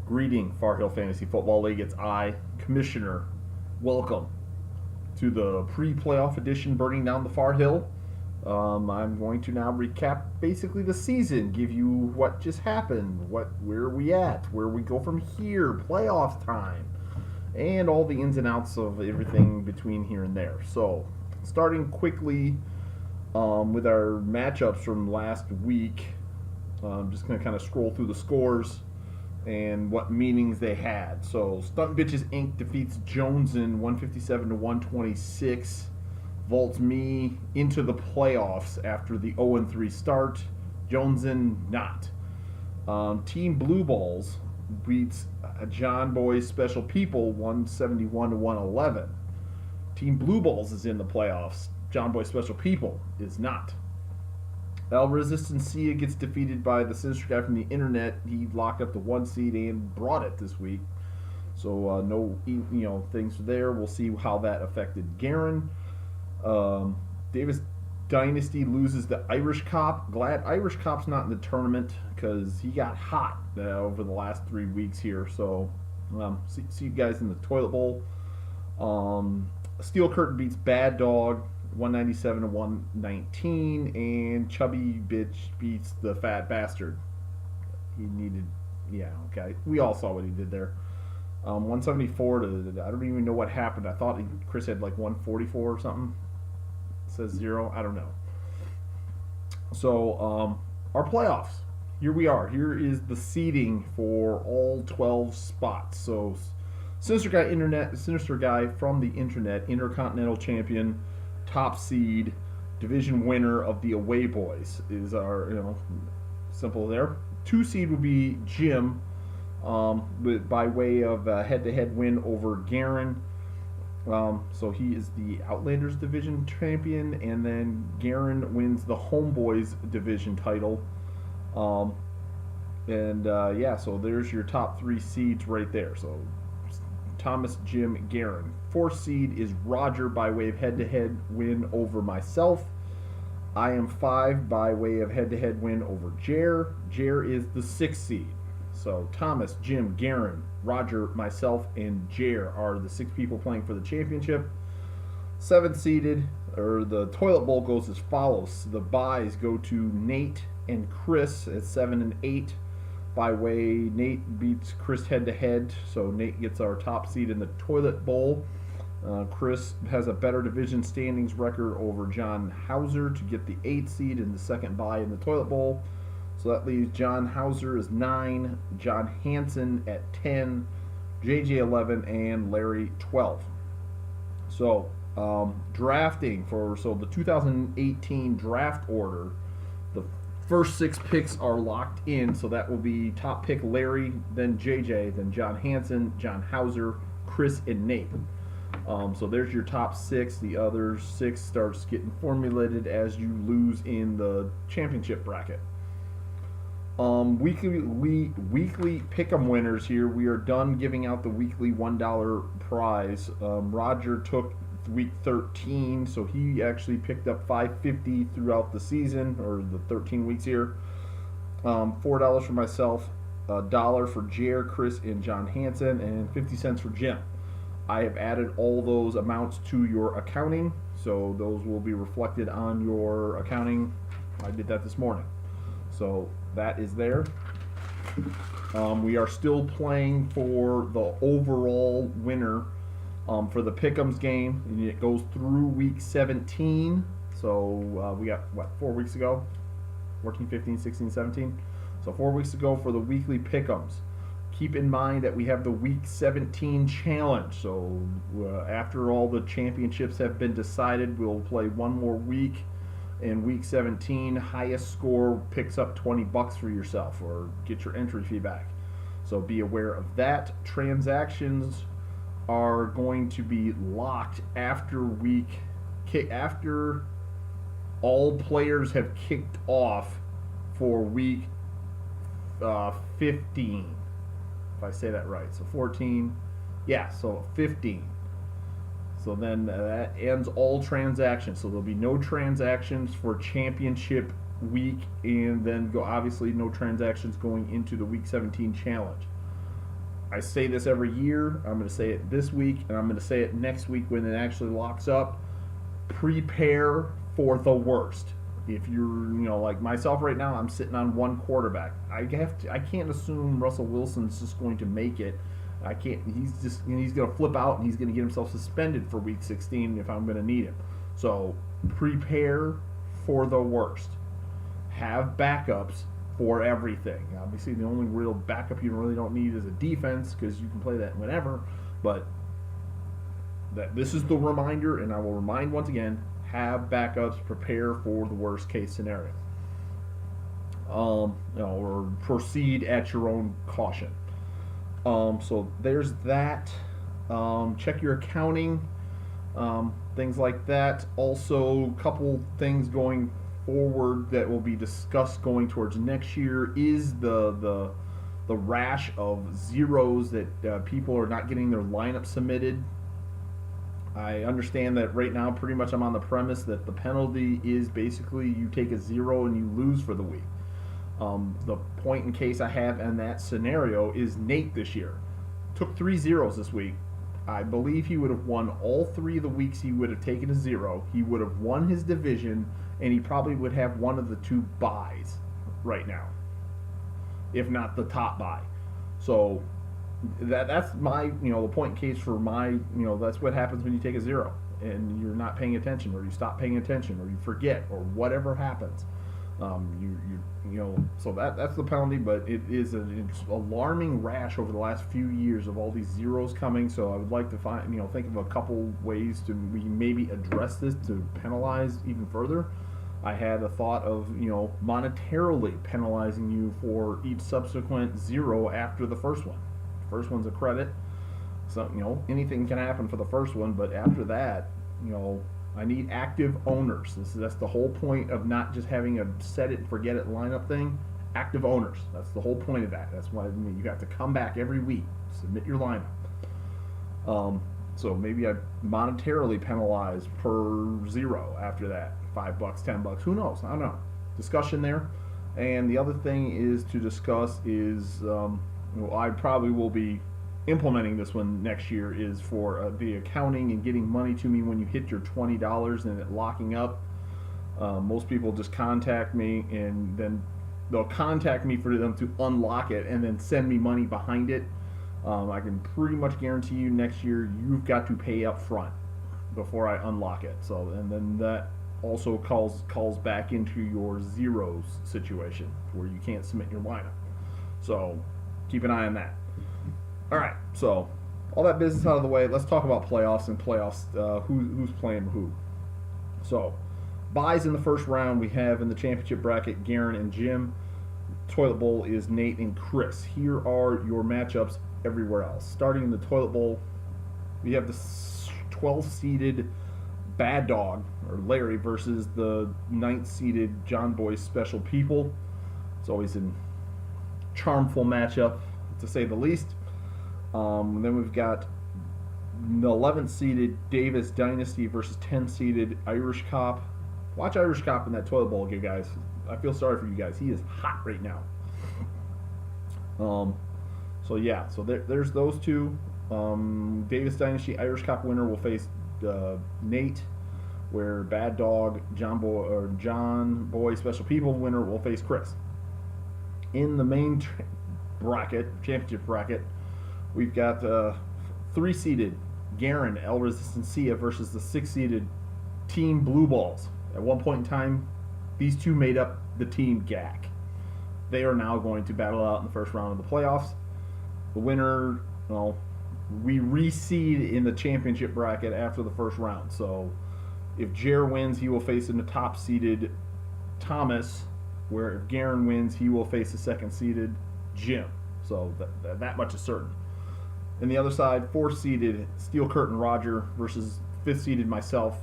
Greeting, Far Hill Fantasy Football League. It's I, Commissioner. Welcome to the pre-playoff edition, burning down the Far Hill. I'm going to now recap basically the season, give you what just happened, where are we at, where we go from here, playoff time, and all the ins and outs of everything between here and there. So, starting quickly with our matchups from last week. I'm just going to kind of scroll through the scores and what meanings they had. So Stunt Bitches Inc. defeats Jonesin 157 to 126. Vaults me into the playoffs after the 0-3 start. Jonesin not. Team Blue Balls beats John Boy's Special People 171 to 111. Team Blue Balls is in the playoffs. John Boy Special People is not. El Resistencia gets defeated by the sinister guy from the internet. He locked up the 1 seed and brought it this week. So no, things there. We'll see how that affected Garen. Davis Dynasty loses the Irish Cop. Glad Irish Cop's not in the tournament because he got hot over the last 3 weeks here. So see you guys in the toilet bowl. Steel Curtain beats Bad Dog 197 to 119, and Chubby Bitch beats the Fat Bastard. He needed, okay. We all saw what he did there. 174 to, I don't even know what happened. I thought Chris had like 144 or something. It says 0. I don't know. So, our playoffs. Here we are. Here is the seeding for all 12 spots. So, Sinister Guy from the internet, Intercontinental Champion, top seed, division winner of the Away Boys is our, simple there. 2 seed would be Jim, by way of a head-to-head win over Garen. So he is the Outlanders division champion, and then Garen wins the Homeboys division title. So there's your top 3 seeds right there. So Thomas, Jim, Garen. 4th seed is Roger by way of head-to-head win over myself. I am 5 by way of head-to-head win over Jer. Jer is the 6th seed. So Thomas, Jim, Garen, Roger, myself, and Jer are the 6 people playing for the championship. 7th seeded, or the toilet bowl goes as follows. The buys go to Nate and Chris at 7 and 8. By way, Nate beats Chris head-to-head, so Nate gets our top seed in the toilet bowl. Chris has a better division standings record over John Hauser to get the 8th seed and the second bye in the toilet bowl. So that leaves John Hauser as 9, John Hansen at 10, JJ 11, and Larry 12. So drafting for the 2018 draft order, the first 6 picks are locked in, so that will be top pick Larry, then JJ, then John Hansen, John Hauser, Chris, and Nate. So there's your top 6. The other 6 starts getting formulated as you lose in the championship bracket. Weekly pick'em winners here. We are done giving out the weekly $1 prize. Roger took week 13, so he actually picked up $5.50 throughout the season, or the 13 weeks here. $4 for myself, $1 for Jer, Chris, and John Hansen, and 50 cents for Jim. I have added all those amounts to your accounting, so those will be reflected on your accounting. I did that this morning, so that is there. We are still playing for the overall winner for the Pick'ems game, and it goes through week 17. So we got, 4 weeks ago? 14, 15, 16, 17. So 4 weeks ago for the weekly Pick'ems. Keep in mind that we have the week 17 challenge. So after all the championships have been decided, we'll play one more week. In week 17, highest score picks up $20 for yourself, or get your entry fee back. So be aware of that. Transactions are going to be locked after all players have kicked off for week 15. If I say that right. So 14, so 15. So then that ends all transactions. So there'll be no transactions for championship week, and then obviously no transactions going into the week 17 challenge. I say this every year. I'm going to say it this week, and I'm going to say it next week when it actually locks up. Prepare for the worst. If you're, like myself right now, I'm sitting on one quarterback. I can't assume Russell Wilson's just going to make it. I can't. He's going to flip out and he's going to get himself suspended for Week 16 if I'm going to need him. So prepare for the worst. Have backups for everything. Obviously, the only real backup you really don't need is a defense because you can play that whenever. But this is the reminder, and I will remind once again: have backups. Prepare for the worst case scenario. Or proceed at your own caution. So there's that. Check your accounting, things like that. Also, a couple things going forward that will be discussed going towards next year is the rash of zeros that people are not getting their lineup submitted. I understand that right now pretty much I'm on the premise that the penalty is basically you take a 0 and you lose for the week. The point in case I have in that scenario is Nate this year. Took 3 zeros this week. I believe he would have won all 3 of the weeks he would have taken a 0. He would have won his division, and he probably would have one of the 2 buys right now, if not the top buy. So that's my, the point in case for my, that's what happens when you take a 0 and you're not paying attention, or you stop paying attention, or you forget, or whatever happens. So that's the penalty, but it is an alarming rash over the last few years of all these zeros coming. So I would like to think of a couple ways to maybe address this to penalize even further. I had a thought of monetarily penalizing you for each subsequent 0 after the first one. The first one's a credit, so anything can happen for the first one, but after that, I need active owners. That's the whole point of not just having a set it and forget it lineup thing. Active owners. That's the whole point of that. That's why you have to come back every week, submit your lineup. So maybe I monetarily penalize per 0 after that. $5, $10, who knows? I don't know. Discussion there. And the other thing is to discuss is I probably will be implementing this one next year is for the accounting and getting money to me when you hit your $20 and it locking up. Most people just contact me, and then they'll contact me for them to unlock it and then send me money behind it. I can pretty much guarantee you next year you've got to pay up front before I unlock it. So, and then that also calls back into your zeros situation where you can't submit your lineup. So keep an eye on that. All right, so all that business out of the way, let's talk about playoffs and who's playing who. So, buys in the first round we have in the championship bracket Garen and Jim. Toilet Bowl is Nate and Chris. Here are your matchups everywhere else. Starting in the Toilet Bowl, we have the 12-seeded Bad Dog, or Larry, versus the 9th-seeded John Boy Special People. It's always a charmful matchup, to say the least. Then we've got the 11th-seeded Davis Dynasty versus 10th-seeded Irish Cop. Watch Irish Cop in that Toilet Bowl, you guys. I feel sorry for you guys. He is hot right now. So yeah, so there's those two. Davis Dynasty Irish Cop winner will face Nate, where Bad Dog John Boy Special People winner will face Chris. In the main championship bracket, we've got 3-seeded Garen El Resistencia versus the 6-seeded Team Blue Balls. At one point in time, these two made up the Team GAC. They are now going to battle out in the first round of the playoffs. The winner, we reseed in the championship bracket after the first round. So if Jer wins, he will face in the top-seeded Thomas, where if Garen wins, he will face the 2nd-seeded Jim. So that much is certain. And the other side, 4th-seeded Steel Curtain Roger versus 5th-seeded myself.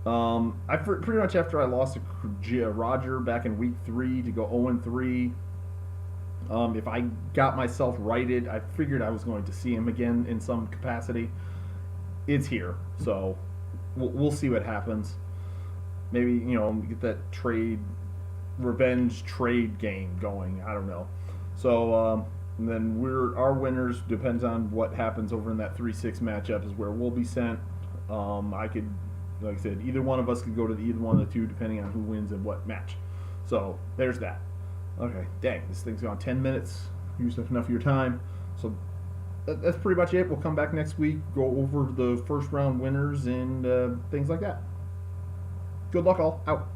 I pretty much, after I lost to Roger back in week 3 to go 0-3, if I got myself righted, I figured I was going to see him again in some capacity. It's here, so we'll see what happens. Maybe, get that revenge trade game going. I don't know. So And then our winners depends on what happens over in that 3-6 matchup is where we'll be sent. I could, like I said, either one of us could go to either one of the two depending on who wins and what match. So there's that. Okay, dang, this thing's gone 10 minutes. Used up enough of your time. So that's pretty much it. We'll come back next week, go over the first round winners and things like that. Good luck, all. Out.